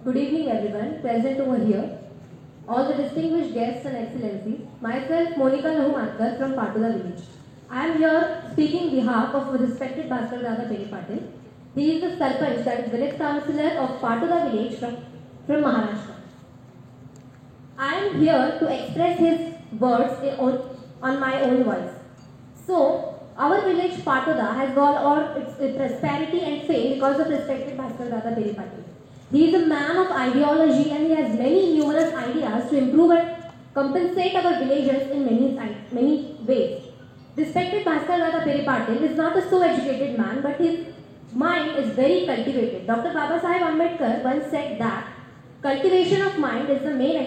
Good evening everyone present over here, all the distinguished guests and excellencies. Myself Monica Lahumatkar from Patoda village. I am here speaking behalf of respected Bhaskar Dada Peri Patil. He is the Sarpanch, that is village councillor of Patoda village from Maharashtra. I am here to express his words on my own voice. So, our village Patoda has got all its prosperity and fame because of respected Bhaskar Dada Peri Patil. He is a man of ideology and he has many numerous ideas to improve and compensate our villagers in many ways. Respected Bhaskar Dada Peri Patil is not a so educated man, but his mind is very cultivated. Dr. Babasaheb Ambedkar once said that cultivation of mind is the main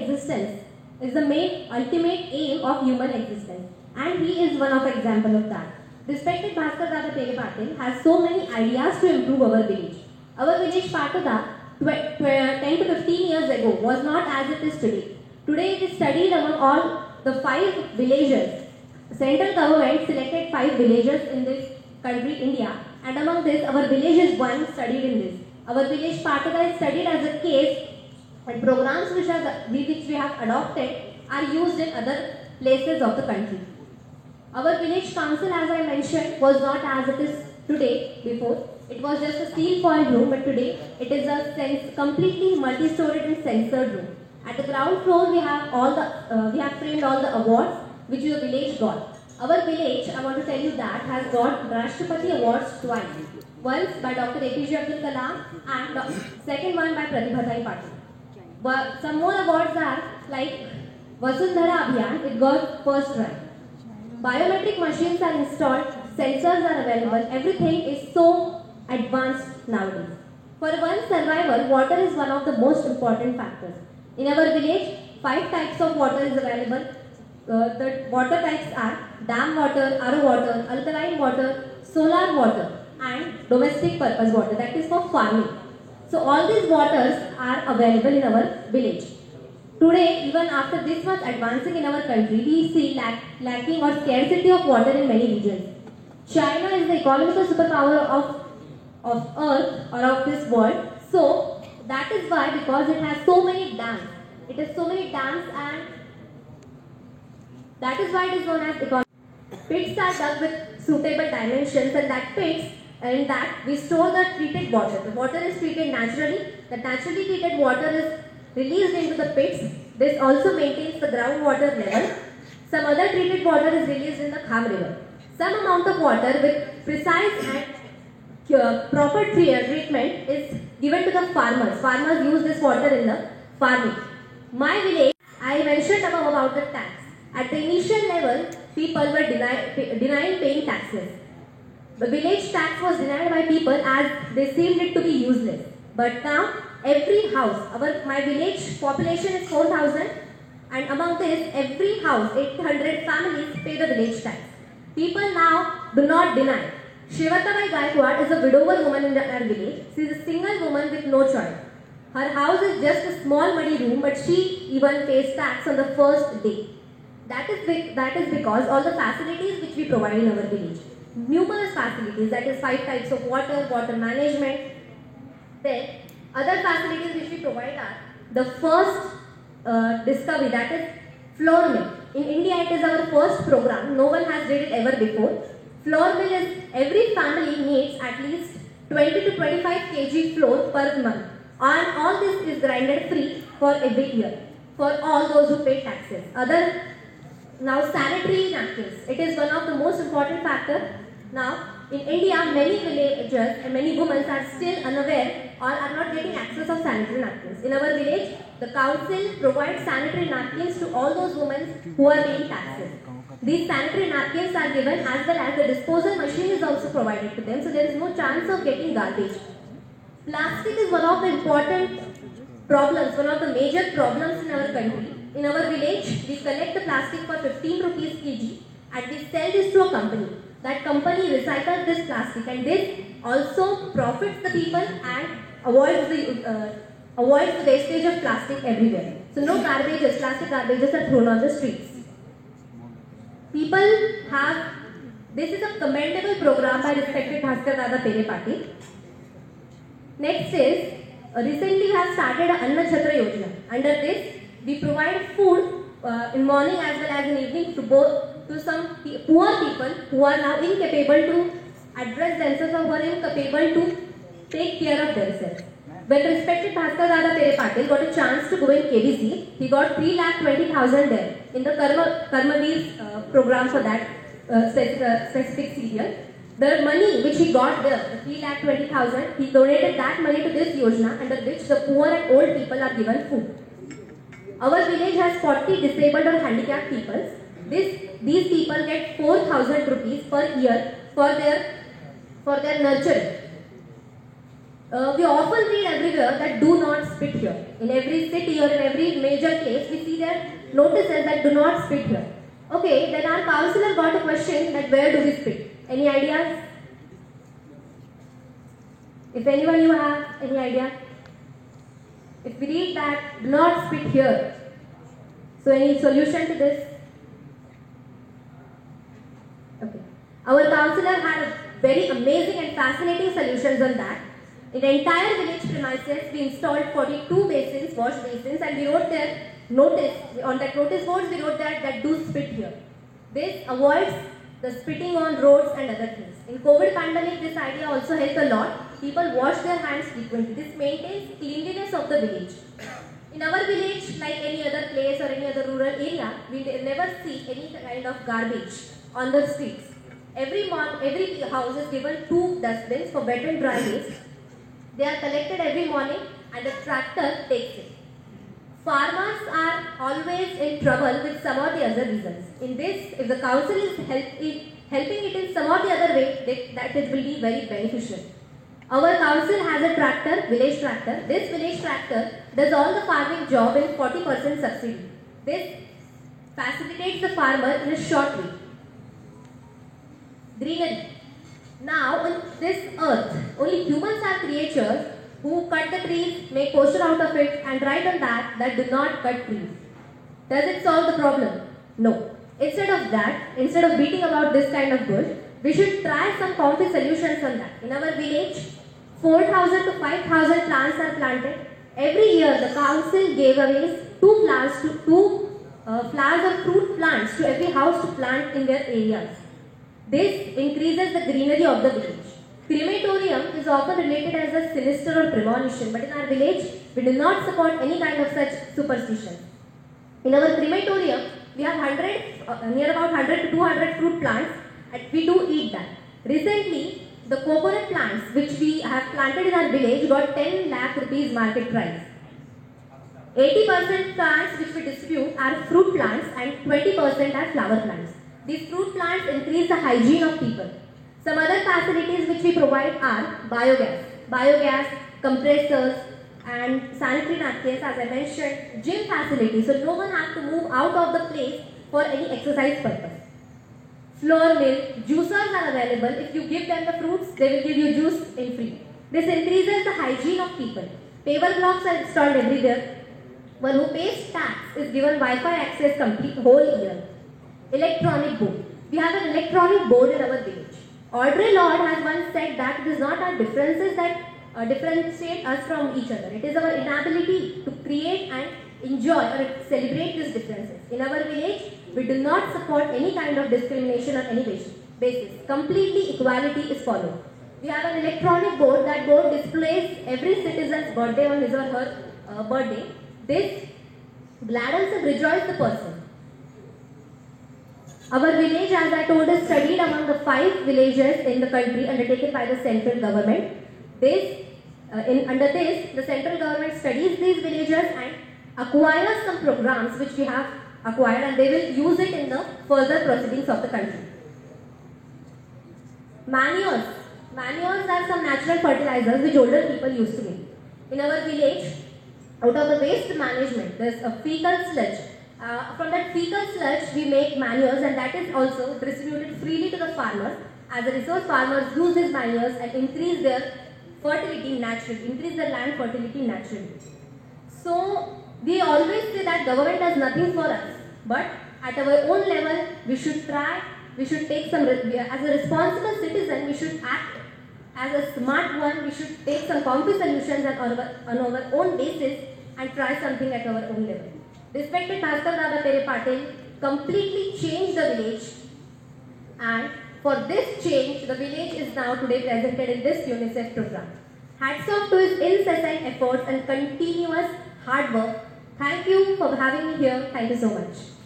ultimate aim of human existence, and he is one of example of that. Respected Bhaskar Dada Peri Patil has so many ideas to improve our village. Our village Patoda 10 to 15 years ago was not as it is today. Today it is studied among all the 5 villages. Central government selected 5 villages in this country, India, and among this our village is one studied in this. Our village Patoda is studied as a case, and programs which we have adopted are used in other places of the country. Our village council, as I mentioned, was not as it is today before. It was just a steel foil room, but today it is a completely multi-storied and censored room. At the ground floor, we have framed all the awards which the village got. Our village, I want to tell you that, has got Rashtrapati Awards twice. Once by Dr. APJ Abdul Kalam and second one by Pratibha Patil. But some more awards are like Vasundhara Abhiyan, it got first rank. Biometric machines are installed, sensors are available, everything is so advanced nowadays. For one's survival, water is one of the most important factors. In our village, 5 types of water is available. The water types are dam water, RO water, alkaline water, solar water and domestic purpose water, that is for farming. So all these waters are available in our village. Today, even after this much advancing in our country, we see lacking or scarcity of water in many regions. China is the economical superpower of Earth or of this world. So that is why, because it has so many dams. It has so many dams, and that is why it is known as economic. Pits are dug with suitable dimensions, and in that we store the treated water. The water is treated naturally. The naturally treated water is released into the pits. This also maintains the groundwater level. Some other treated water is released in the Kham river. Some amount of water with precise and proper treatment is given to the farmers. Farmers use this water in the farming. My village, I mentioned about the tax. At the initial level, people were denying paying taxes. The village tax was denied by people as they seemed it to be useless. But now, every house, my village population is 4,000, and among this, every house, 800 families pay the village tax. People now do not deny. Shivatabai Gaikwad is a widower woman in our village. She is a single woman with no choice. Her house is just a small muddy room, but she even pays tax on the first day. That is because all the facilities which we provide in our village, numerous facilities, that is 5 types of water management. Then other facilities which we provide are the first discovery, that is flour mill. In India, it is our first program. No one has did it ever before. Flour mill is, every family needs at least 20 to 25 kg flour per month. And all this is grinded free for every year for all those who pay taxes. Now sanitary napkins. It is one of the most important factors. Now in India, many villagers and many women are still unaware or are not getting access of sanitary napkins. In our village, the council provides sanitary napkins to all those women who are paying taxes. These sanitary napkins are given, as well as the disposal machine is also provided to them, so there is no chance of getting garbage. Plastic is one of the important problems, one of the major problems in our country. In our village, we collect the plastic for 15 rupees kg and we sell this to a company. That company recycles this plastic, and this also profits the people and avoids the wastage of plastic everywhere. So no garbages, plastic garbages are thrown on the streets. This is a commendable program by respected Bhaskar Dada Peri Patil. Next is recently we have started a Anna Chhatra Yojana. Under this, we provide food in morning as well as in evening to some poor people who are now incapable to address themselves or who are incapable to take care of themselves. When respected Bhaskar Dada Pere Patil got a chance to go in KBC, he got 3,20,000 there in the Karmaveer program for that specific serial. The money which he got there, the 3,20,000, he donated that money to this Yojana under which the poor and old people are given food. Our village has 40 disabled or handicapped people. These people get 4,000 rupees per year for their nurturing. We often read everywhere that do not spit here. In every city or in every major place, we see there notices that do not spit here. Okay, then our councillor got a question that where do we spit? Any ideas? If anyone you have any idea? If we read that do not spit here, so any solution to this? Okay. Our councillor had very amazing and fascinating solutions on that. In the entire village premises, we installed 42 basins, wash basins, and we wrote there notice. On that notice boards, we wrote that do spit here. This avoids the spitting on roads and other things. In COVID pandemic, this idea also helped a lot. People wash their hands frequently. This maintains cleanliness of the village. In our village, like any other place or any other rural area, we never see any kind of garbage on the streets. Every house is given 2 dustbins for wet and dry waste. They are collected every morning and the tractor takes it. Farmers are always in trouble with some or the other reasons. In this, if the council is helping it in some or the other way, that it will be very beneficial. Our council has a tractor, village tractor. This village tractor does all the farming job in 40% subsidy. This facilitates the farmer in a short way. Greenery. Now on this earth, only humans are creatures who cut the trees, make poster out of it and write on that do not cut trees. Does it solve the problem? No. Instead of that, instead of beating about this kind of bush, we should try some concrete solutions on that. In our village, 4,000 to 5,000 plants are planted. Every year, the council gave away 2 flowers or fruit plants to every house to plant in their areas. This increases the greenery of the village. Crematorium is often related as a sinister or premonition, but in our village, we do not support any kind of such superstition. In our crematorium, we have near about 100 to 200 fruit plants, and we do eat that. Recently, the coconut plants which we have planted in our village got 10 lakh rupees market price. 80% plants which we distribute are fruit plants and 20% are flower plants. These fruit plants increase the hygiene of people. Some other facilities which we provide are biogas, compressors, and sanitary napkins, as I mentioned, gym facilities, so no one has to move out of the place for any exercise purpose. Flour mill, juicers are available. If you give them the fruits, they will give you juice in free. This increases the hygiene of people. Paver blocks are installed everywhere. One who pays tax is given Wi-Fi access complete whole year. Electronic board. We have an electronic board in our village. Audre Lorde has once said that it is not our differences that differentiate us from each other. It is our inability to create and enjoy or celebrate these differences. In our village, we do not support any kind of discrimination on any basis. Completely equality is followed. We have an electronic board. That board displays every citizen's birthday on his or her birthday. This gladdens and rejoices the person. Our village, as I told, is studied among the 5 villages in the country undertaken by the central government. Under this, the central government studies these villages and acquires some programs which we have acquired, and they will use it in the further proceedings of the country. Manures. Manures are some natural fertilizers which older people used to make. In our village, out of the waste management, there is a fecal sludge. From that fecal sludge, we make manures, and that is also distributed freely to the farmers. As a result, farmers use these manures and increase their fertility naturally, increase their land fertility naturally. So, we always say that government does nothing for us, but at our own level, we should try, we should take some, as a responsible citizen, we should act As a smart one, we should take some concrete solutions on our own basis and try something at our own level. Respected Bhaskar Dada Pere Patil completely changed the village, and for this change, the village is now today presented in this UNICEF program. Hats off to his incessant efforts and continuous hard work. Thank you for having me here. Thank you so much.